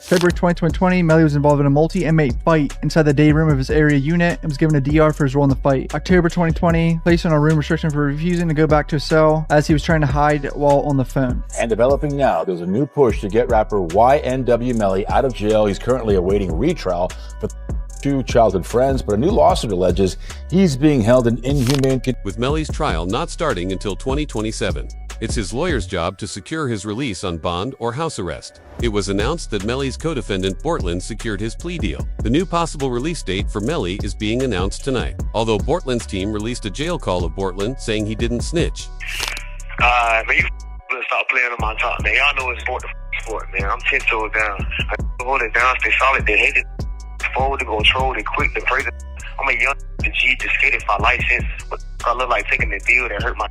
February 2020, Melly was involved in a multi-inmate fight inside the day room of his area unit and was given a DR for his role in the fight. October 2020, placed on a room restriction for refusing to go back to his cell as he was trying to hide while on the phone. And developing now, there's a new push to get rapper YNW Melly out of jail. He's currently awaiting retrial for two childhood friends, but a new lawsuit alleges he's being held in inhumane conditions. With Melly's trial not starting until 2027. It's his lawyer's job to secure his release on bond or house arrest. It was announced that Melly's co-defendant Bortland secured his plea deal. The new possible release date for Melly is being announced tonight, although Bortland's team released a jail call of Bortland saying he didn't snitch. Man, you stop playing on my top, man. Y'all know it's sport, man. I'm 10 toes down. I hold it down, stay solid, they hate it. Forward to control, they quick to praise it. I'm a young G, just skated for license. But I look like taking the deal that hurt my.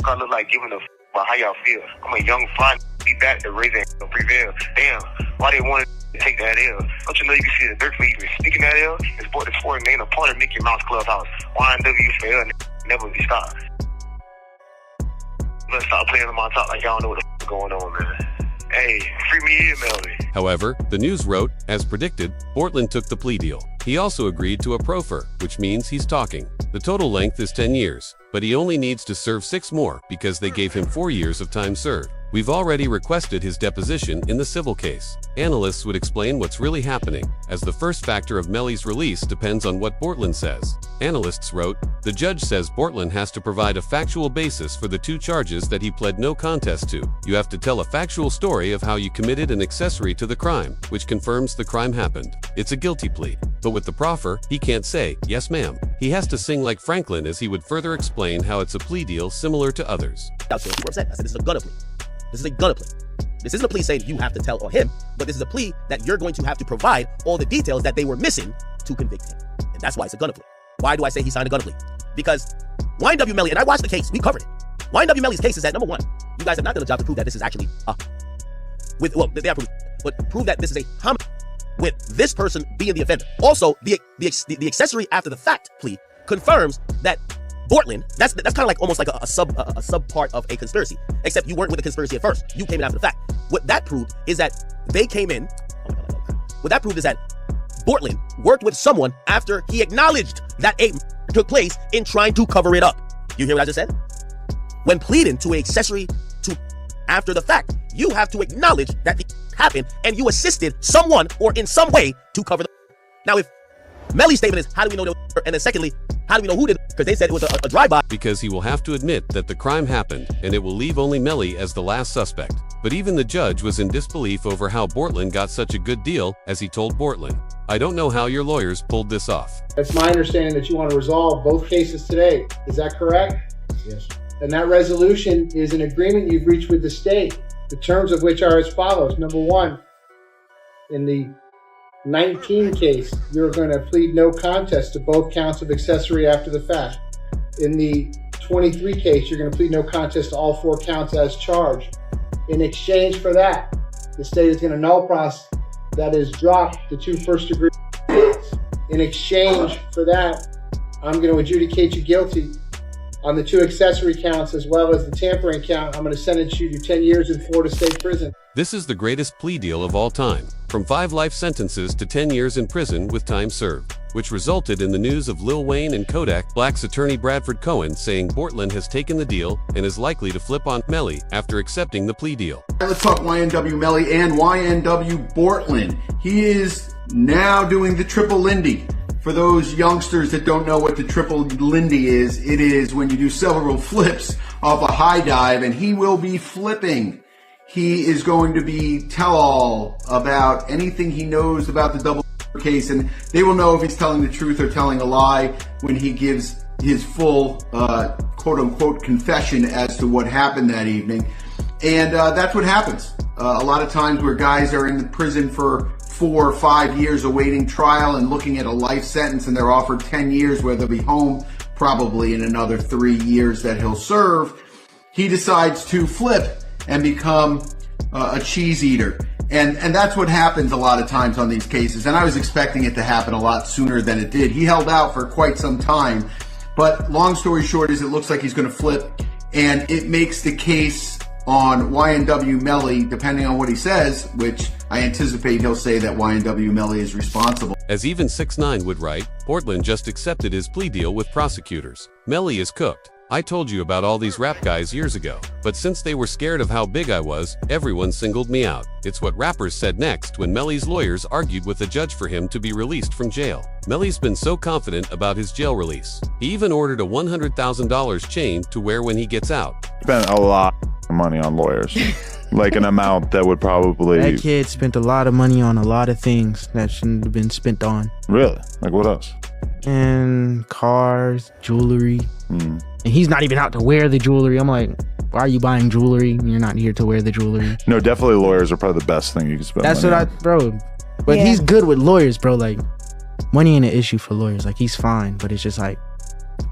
I look like giving a about how y'all feel. I'm a young fly, be back to raise and prevail. Damn, why they wanted to take that L? Don't you know you can see the dirt for even speaking that L? It's bought the sport name a part of Mickey Mouse Clubhouse. YNW for L, never be stopped. Let's stop playing on my top like y'all know what the f going on, man. Hey, free me here, Melly. However, the news wrote, as predicted, Bortland took the plea deal. He also agreed to a proffer, which means he's talking. The total length is 10 years, but he only needs to serve 6 more because they gave him 4 years of time served. We've already requested his deposition in the civil case. Analysts would explain what's really happening, as the first factor of Melly's release depends on what Bortland says. Analysts wrote, the judge says Bortland has to provide a factual basis for the 2 charges that he pled no contest to. You have to tell a factual story of how you committed an accessory to the crime, which confirms the crime happened. It's a guilty plea. But with the proffer, he can't say, yes ma'am. He has to sing like Franklin as he would further explain how it's a plea deal similar to others. I said this is a gonna plea. This is a gonna plea. This isn't a plea saying you have to tell on him, but this is a plea that you're going to have to provide all the details that they were missing to convict him. And that's why it's a gonna plea. Why do I say he signed a gonna plea? Because YNW Melly, and I watched the case, we covered it. YNW Melly's case is that, number one, you guys have not done a job to prove that this is actually they have proved, but prove that this is a homicide with this person being the offender. Also, the accessory after the fact plea confirms that Bortland, that's kind of like almost like a sub part of a conspiracy, except you weren't with the conspiracy at first. You came in after the fact. What that proved is that they came in. What that proved is that Bortland worked with someone after he acknowledged that a took place in trying to cover it up. You hear what I just said? When pleading to an accessory to after the fact, you have to acknowledge that the happened and you assisted someone or in some way to cover the. Now, if Melly's statement is, how do we know that? And then secondly, how do we know who did it? Because they said it was a drive-by. Because he will have to admit that the crime happened, and it will leave only Melly as the last suspect. But even the judge was in disbelief over how Bortland got such a good deal, as he told Bortland, I don't know how your lawyers pulled this off. It's my understanding that you want to resolve both cases today. Is that correct? Yes. And that resolution is an agreement you've reached with the state, the terms of which are as follows. Number one, in the 19 case, you're going to plead no contest to both counts of accessory after the fact. In the 23 case, you're going to plead no contest to all 4 counts as charged. In exchange for that, the state is going to null process, that is, drop the 2 first-degree counts. In exchange for that, I'm going to adjudicate you guilty on the 2 accessory counts as well as the tampering count. I'm going to sentence you to 10 years in Florida State Prison. This is the greatest plea deal of all time, from 5 life sentences to 10 years in prison with time served, which resulted in the news of Lil Wayne and Kodak Black's attorney Bradford Cohen saying Bortland has taken the deal and is likely to flip on Melly after accepting the plea deal. Let's talk YNW Melly and YNW Bortland. He is now doing the triple Lindy. For those youngsters that don't know what the triple Lindy is, it is when you do several flips off a high dive, and he will be flipping. He is going to be tell-all about anything he knows about the double case, and they will know if he's telling the truth or telling a lie when he gives his full quote-unquote confession as to what happened that evening. And that's what happens. A lot of times where guys are in the prison for 4 or 5 years awaiting trial and looking at a life sentence, and they're offered 10 years where they'll be home probably in another 3 years that he'll serve, he decides to flip and become a cheese eater. And that's what happens a lot of times on these cases. And I was expecting it to happen a lot sooner than it did. He held out for quite some time. But long story short is it looks like he's going to flip. And it makes the case on YNW Melly, depending on what he says, which I anticipate he'll say that YNW Melly is responsible. As even 6ix9ine would write, Bortland just accepted his plea deal with prosecutors. Melly is cooked. I told you about all these rap guys years ago, but since they were scared of how big I was, everyone singled me out. It's what rappers said next when Melly's lawyers argued with the judge for him to be released from jail. Melly's been so confident about his jail release. He even ordered a $100,000 chain to wear when he gets out. Spent a lot of money on lawyers. Like an amount that would probably... That kid spent a lot of money on a lot of things that shouldn't have been spent on. Really? Like what else? And cars, jewelry. And he's not even out to wear the jewelry. I'm like, why are you buying jewelry? You're not here to wear the jewelry. No, definitely lawyers are probably the best thing you can spend That's money what on. bro. But he's good with lawyers, bro. Like, money ain't an issue for lawyers. Like, he's fine. But it's just like,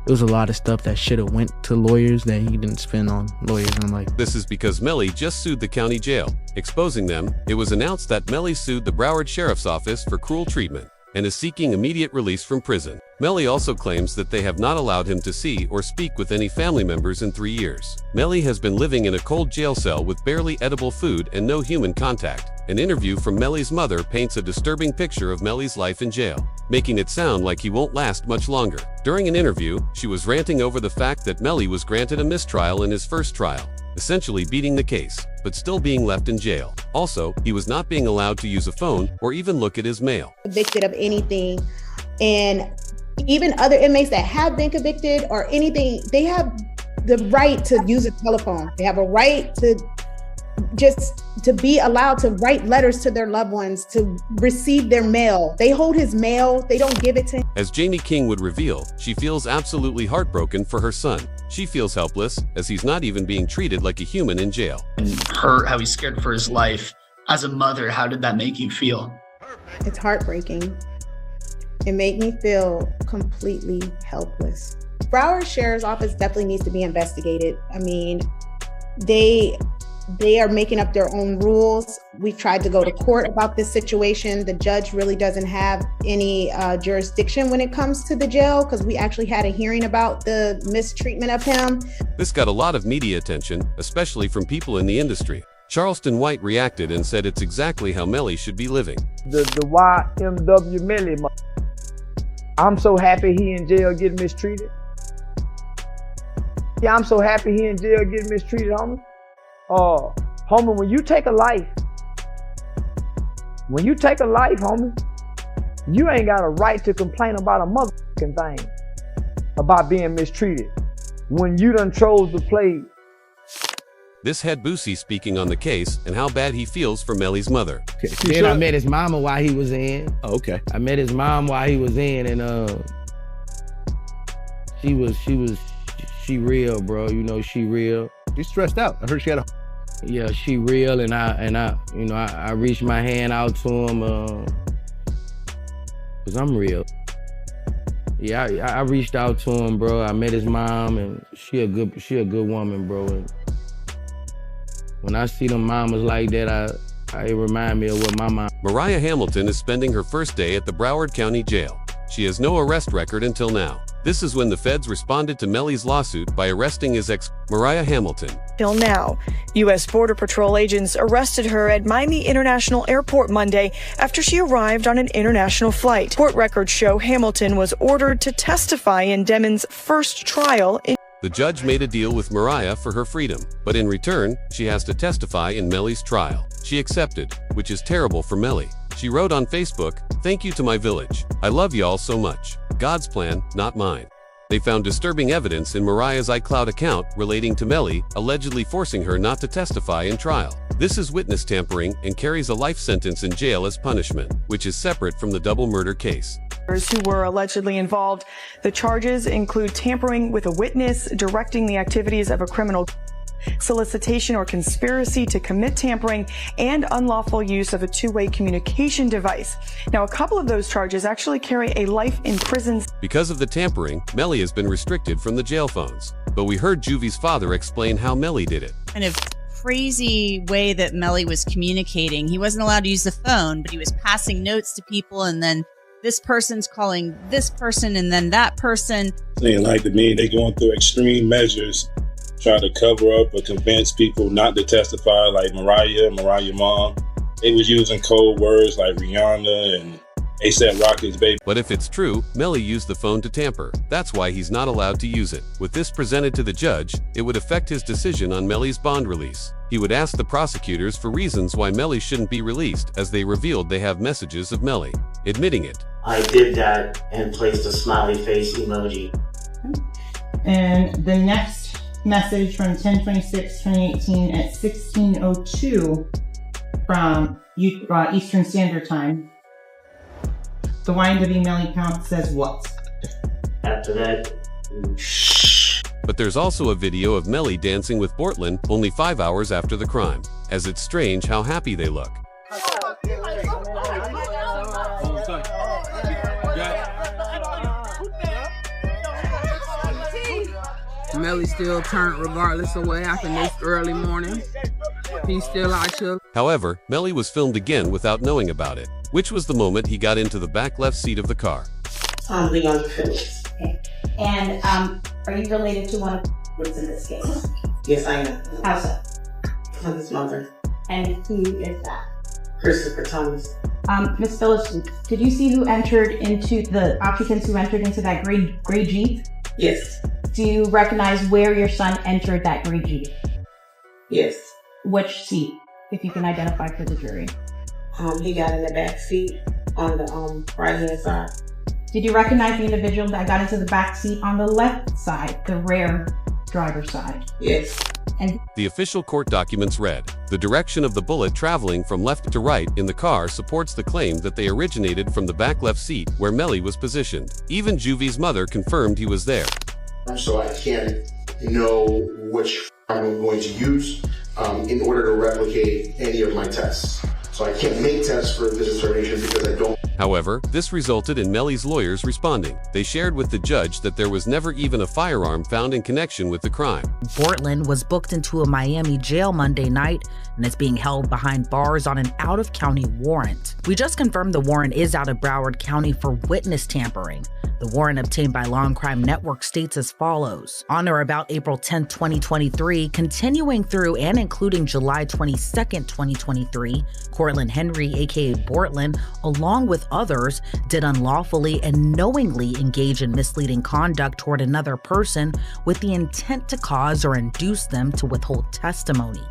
it was a lot of stuff that should have went to lawyers that he didn't spend on lawyers. And I'm like, this is because Melly just sued the county jail. Exposing them, it was announced that Melly sued the Broward Sheriff's Office for cruel treatment and is seeking immediate release from prison. Melly also claims that they have not allowed him to see or speak with any family members in 3 years. Melly has been living in a cold jail cell with barely edible food and no human contact. An interview from Melly's mother paints a disturbing picture of Melly's life in jail, making it sound like he won't last much longer. During an interview, she was ranting over the fact that Melly was granted a mistrial in his first trial, essentially beating the case, but still being left in jail. Also, he was not being allowed to use a phone or even look at his mail. Convicted of anything, and even other inmates that have been convicted or anything, they have the right to use a telephone. They have a right to just to be allowed to write letters to their loved ones, to receive their mail. They hold his mail, they don't give it to him. As Jamie King would reveal, she feels absolutely heartbroken for her son. She feels helpless as he's not even being treated like a human in jail. And hurt, how he's scared for his life. As a mother, how did that make you feel? It's heartbreaking. It made me feel completely helpless. Broward Sheriff's Office definitely needs to be investigated. I mean, they are making up their own rules. We've tried to go to court about this situation. The judge really doesn't have any jurisdiction when it comes to the jail, because we actually had a hearing about the mistreatment of him. This got a lot of media attention, especially from people in the industry. Charleston White reacted and said it's exactly how Melly should be living. The YNW Melly, I'm so happy he in jail getting mistreated. Yeah, I'm so happy he in jail getting mistreated, homie. Homie, when you take a life, homie, you ain't got a right to complain about a motherfucking thing about being mistreated when you done chose to play. This had Boosie speaking on the case and how bad he feels for Melly's mother. Then I met his mama while he was in. Oh, okay. I met his mom while he was in, and she real, bro. You know, she real. She's stressed out. I heard she had a... Yeah, she real, and I reached my hand out to him, cause I'm real. Yeah, I reached out to him, bro. I met his mom, and she a good woman, bro. And when I see them mamas like that, it remind me of what my mom. Mariah Hamilton is spending her first day at the Broward County Jail. She has no arrest record until now. This is when the feds responded to Melly's lawsuit by arresting his ex, Mariah Hamilton. Till now, U.S. Border Patrol agents arrested her at Miami International Airport Monday after she arrived on an international flight. Court records show Hamilton was ordered to testify in Demon's first trial. The judge made a deal with Mariah for her freedom, but in return, she has to testify in Melly's trial. She accepted, which is terrible for Melly. She wrote on Facebook, "Thank you to my village. I love y'all so much. God's plan, not mine." They found disturbing evidence in Mariah's iCloud account relating to Melly, allegedly forcing her not to testify in trial. This is witness tampering and carries a life sentence in jail as punishment, which is separate from the double murder case. Who were allegedly involved. The charges include tampering with a witness, directing the activities of a criminal, solicitation or conspiracy to commit tampering, and unlawful use of a two-way communication device. Now, a couple of those charges actually carry a life in prison. Because of the tampering, Melly has been restricted from the jail phones. But we heard Juvie's father explain how Melly did it. Kind of crazy way that Melly was communicating. He wasn't allowed to use the phone, but he was passing notes to people, and then this person's calling this person and then that person. Saying like to me, they going through extreme measures, try to cover up or convince people not to testify, like Mariah mom. They was using code words like Rihanna and A$AP Rocky's baby. But if it's true, Melly used the phone to tamper. That's why he's not allowed to use it. With this presented to the judge, it would affect his decision on Melly's bond release. He would ask the prosecutors for reasons why Melly shouldn't be released, as they revealed they have messages of Melly admitting it. I did that and placed a smiley face emoji. And the next message from 10/26/2018 at 16:02 from Eastern Standard Time. The YNW Melly count says what? After that, But there's also a video of Melly dancing with Bortland only 5 hours after the crime, as it's strange how happy they look. Melly still turned regardless of what happened this early morning. He's still out here. However, Melly was filmed again without knowing about it, which was the moment he got into the back left seat of the car. Leon Phillips. Okay. And are you related to one of the groups in this case? Yes, I am. How so? I'm his mother. And who is that? Christopher Thomas. Ms. Phillips, did you see who entered into the occupants who entered into that gray Jeep? Yes. Do you recognize where your son entered that gray Jeep? Yes. Which seat, if you can identify for the jury? He got in the back seat on the right-hand side. Did you recognize the individual that got into the back seat on the left side, the rear driver's side? Yes. And the official court documents read, the direction of the bullet traveling from left to right in the car supports the claim that they originated from the back left seat where Melly was positioned. Even Juvie's mother confirmed he was there. So I can't know which I'm going to use in order to replicate any of my tests. So I can't make tests for this determination because I don't. However, this resulted in Melly's lawyers responding. They shared with the judge that there was never even a firearm found in connection with the crime. Bortland was booked into a Miami jail Monday night and is being held behind bars on an out-of-county warrant. We just confirmed the warrant is out of Broward County for witness tampering. The warrant obtained by Law and Crime Network states as follows. On or about April 10, 2023, continuing through and including July 22, 2023, Cortland Henry, aka Bortland, along with others, did unlawfully and knowingly engage in misleading conduct toward another person with the intent to cause or induce them to withhold testimony.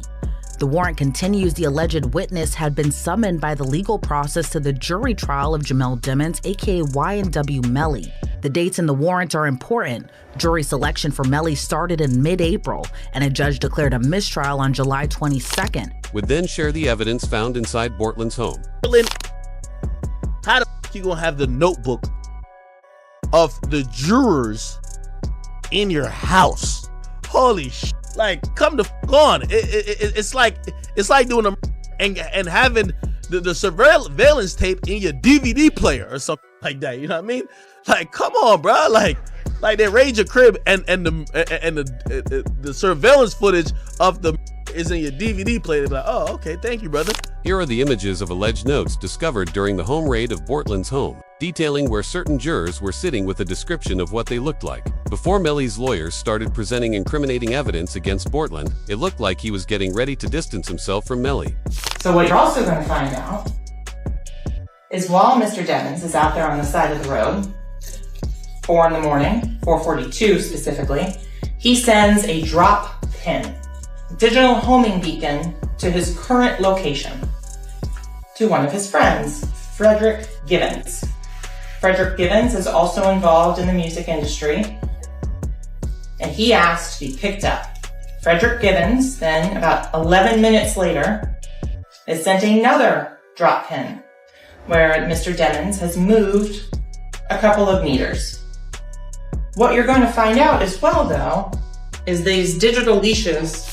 The warrant continues the alleged witness had been summoned by the legal process to the jury trial of Jamel Dimmons, aka YNW Melly. The dates in the warrant are important. Jury selection for Melly started in mid-April, and a judge declared a mistrial on July 22nd. Would then share the evidence found inside Bortland's home. How the f you gonna have the notebook of the jurors in your house? Holy sh! Like, come the f on! It's like doing a and having the surveillance tape in your DVD player or something like that. You know what I mean? Like, come on, bro! Like they raid your crib and the surveillance footage of the is in your DVD player. They're like, oh, okay, thank you, brother. Here are the images of alleged notes discovered during the home raid of Bortland's home, detailing where certain jurors were sitting with a description of what they looked like. Before Melly's lawyers started presenting incriminating evidence against Bortland, it looked like he was getting ready to distance himself from Melly. So what you're also going to find out is while Mr. Dimmons is out there on the side of the road, 4 in the morning, 4:42 specifically, he sends a drop pin, digital homing beacon, to his current location to one of his friends, Frederick Givens. Frederick Givens is also involved in the music industry, and he asked to be picked up. Frederick Givens then, about 11 minutes later, is sent another drop pin where Mr. Dimmons has moved a couple of meters. What you're going to find out as well, though, is these digital leashes.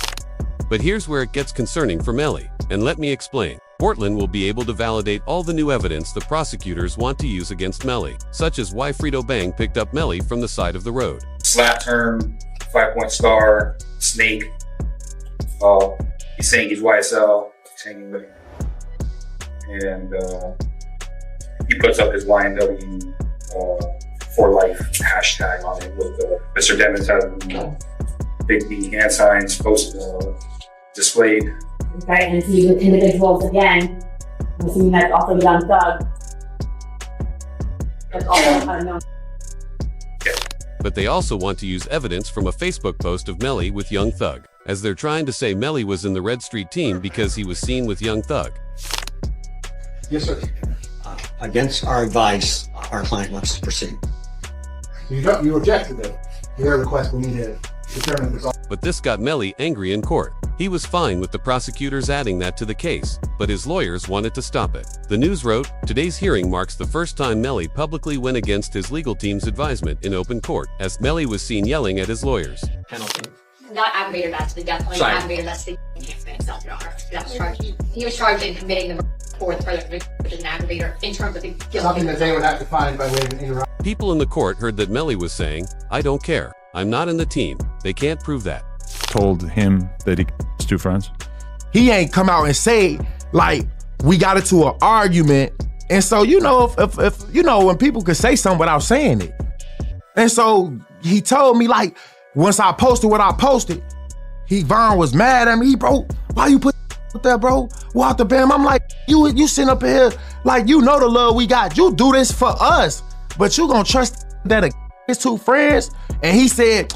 But here's where it gets concerning for Melly, and let me explain. Bortland will be able to validate all the new evidence the prosecutors want to use against Melly, such as why Frito Bang picked up Melly from the side of the road. Slap term, 5-point star, snake. He's saying he's YSL, he's hanging with him. And he puts up his YNW for life hashtag on it with Mr. Dimmons having big B hand signs posted, displayed. Right, and see the individuals again I'm assuming that's also Young Thug. That's also kind of known. But they also want to use evidence from a Facebook post of Melly with Young Thug, as they're trying to say Melly was in the Red Street team because he was seen with Young Thug. Yes, sir. Against our advice, our client wants to proceed. You objected to their request. We need to determine this. But this got Melly angry in court. He was fine with the prosecutors adding that to the case, but his lawyers wanted to stop it. The News wrote, today's hearing marks the first time Melly publicly went against his legal team's advisement in open court, as Melly was seen yelling at his lawyers. Penalty. Not aggravated, that's the death penalty. Aggravated, that's the enhancement itself, Your Honor. That was charged. He was charged in committing the for the further conviction, which is an aggravator in terms of the guilt. Something that they would have to find by way of an interruption. People in the court heard that Melly was saying, I don't care. I'm not in the team. They can't prove that. Told him that he his two friends. He ain't come out and say, like, we got into an argument. And so, you know, if you know, when people could say something without saying it. And so he told me, like, once I posted what I posted, Vaughn was mad at me. Bro, why you put that, bro? Walk the bam. I'm like, you sitting up here, like, you know the love we got. You do this for us, but you gonna trust that his two friends? And he said,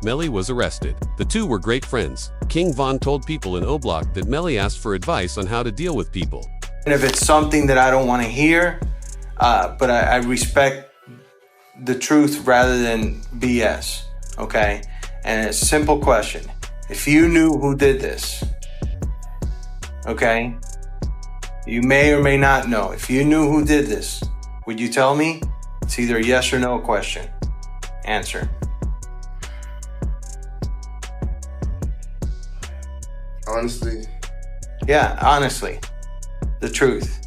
Melly was arrested. The two were great friends. King Von told people in O-Block that Melly asked for advice on how to deal with people. And if it's something that I don't want to hear, but I respect the truth rather than BS, okay? And it's a simple question. If you knew who did this, okay? You may or may not know. If you knew who did this, would you tell me? It's either a yes or no question. Answer. Honestly. Yeah, honestly. The truth.